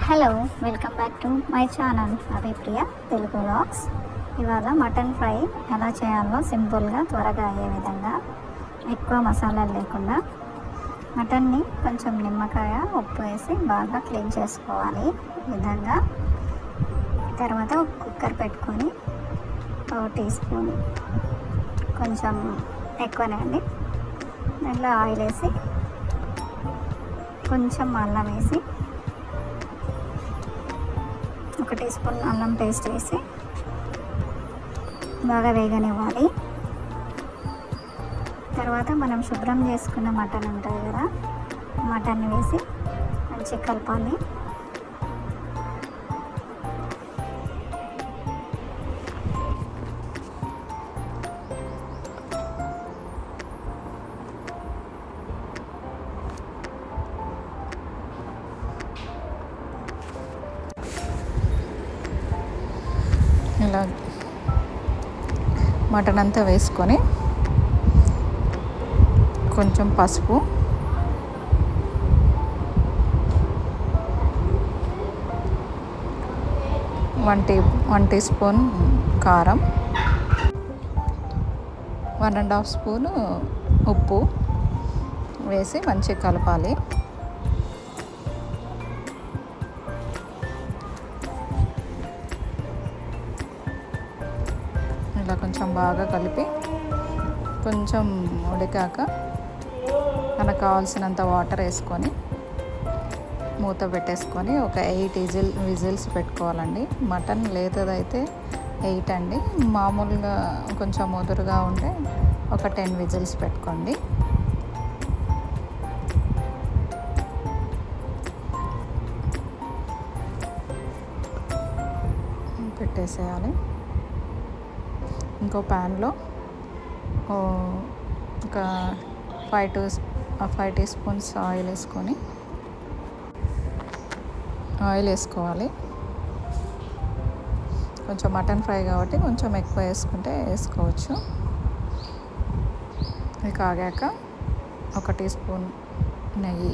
Hello, welcome back to my channel Abhipriya Telugu vlogs. ఇవాళ mutton fry ఎలా చేయాలో సింపుల్గా త్వరగా అయ్యే విధంగా ఎక్కువ మసాలాలు లేకుండా మటన్ని కొంచెం నిమ్మకాయ ఉప్పు వేసి బాగా క్లీన్ చేసుకోవాలి. ఈ విధంగా తర్వాత ఒక కుక్కర్ పెట్టుకొని 1 టీ స్పూన్ కొంచెం ఎక్కువనే అండి దాంట్లో ఆయిల్ వేసి కొంచెం అల్లం వేసి 1 టీ స్పూన్ అల్లం పేస్ట్ వేసి బాగా వేగనివ్వాలి. తర్వాత మనం శుభ్రం చేసుకున్న మటన్ ఉంటుంది కదా, మటన్ని వేసి మంచిగా కలపాలి. ఇలా మటన్ అంతా వేసుకొని కొంచెం పసుపు, వన్ టీ స్పూన్ కారం, 1.5 స్పూను ఉప్పు వేసి మంచిగా కలపాలి. ఇలా కొంచెం బాగా కలిపి కొంచెం ఉడికాక మనకు కావాల్సినంత వాటర్ వేసుకొని మూత పెట్టేసుకొని ఒక 8 విజిల్స్ పెట్టుకోవాలండి. మటన్ లేతదైతే 8 అండి, మామూలుగా కొంచెం ముదురుగా ఉంటే ఒక 10 విజిల్స్ పెట్టుకోండి. పెట్టేసేయాలి. ఇంకో ప్యాన్లో ఒక 5 టీ స్పూన్స్ ఆయిల్ వేసుకోవాలి. కొంచెం మటన్ ఫ్రై కాబట్టి కొంచెం ఎక్కువ వేసుకుంటే వేసుకోవచ్చు. ఇది కాగాక 1 టీ స్పూన్ నెయ్యి,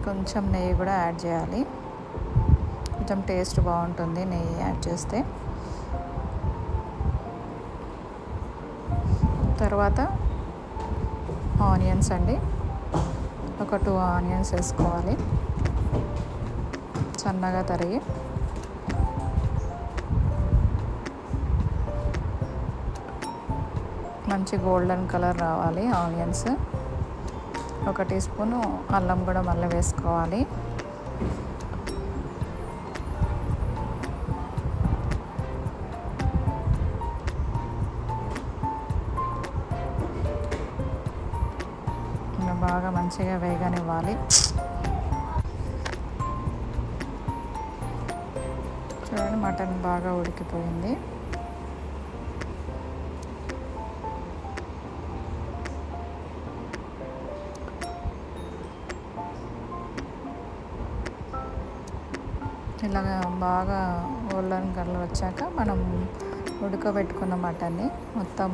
కొంచెం నెయ్యి కూడా యాడ్ చేయాలి. కొంచెం టేస్ట్ బాగుంటుంది నెయ్యి యాడ్ చేస్తే. తర్వాత ఆనియన్స్ అండి, ఒక 2 ఆనియన్స్ వేసుకోవాలి సన్నగా తరిగి. మంచి గోల్డెన్ కలర్ రావాలి ఆనియన్స్. 1 టీ స్పూను అల్లం కూడా మళ్ళీ వేసుకోవాలి. బాగా మంచిగా వేగనివ్వాలి. చూడండి, మటన్ బాగా ఉడికిపోయింది. ఇలాగ బాగా గోల్డెన్ కలర్ వచ్చాక మనం ఉడకబెట్టుకున్న మటన్ని మొత్తం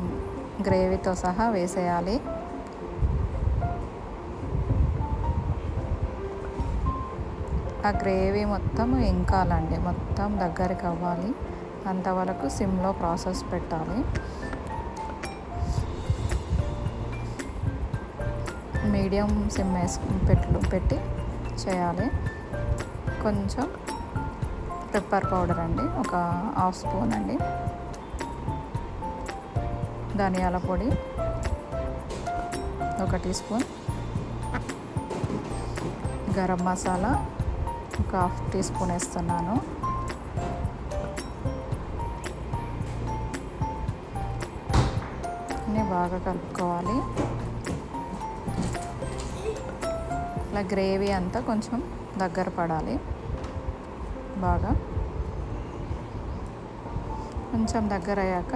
గ్రేవీతో సహా వేసేయాలి. ఆ గ్రేవీ మొత్తం ఇంకాలండి, మొత్తం దగ్గరికి అవ్వాలి. అంతవరకు సిమ్లో ప్రాసెస్ పెట్టాలి. మీడియం సిమ్ పెట్టి చేయాలి. కొంచెం పెప్పర్ పౌడర్ అండి, ఒక 1/2 స్పూన్ అండి. ధనియాల పొడి 1 టీ స్పూన్, గరం మసాలా ఒక 1/2 టీ స్పూన్ వేస్తున్నాను. అన్నీ బాగా కలుపుకోవాలి. ఇలా గ్రేవీ అంతా కొంచెం దగ్గర పడాలి. బాగా కొంచెం దగ్గర అయ్యాక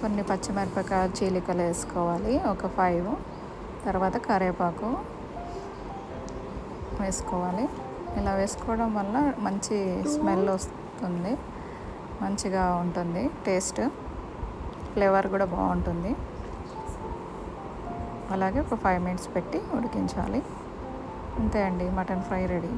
కొన్ని పచ్చిమిరపకాయలు చీలికలు వేసుకోవాలి, ఒక 5. తర్వాత కరివేపాకు వేసుకోవాలి. ఇలా వేసుకోవడం వల్ల మంచి స్మెల్ వస్తుంది, మంచిగా ఉంటుంది, టేస్ట్ ఫ్లేవర్ కూడా బాగుంటుంది. అలాగే ఒక 5 మినిట్స్ పెట్టి ఉడికించాలి. అంతే అండి, మటన్ ఫ్రై రెడీ.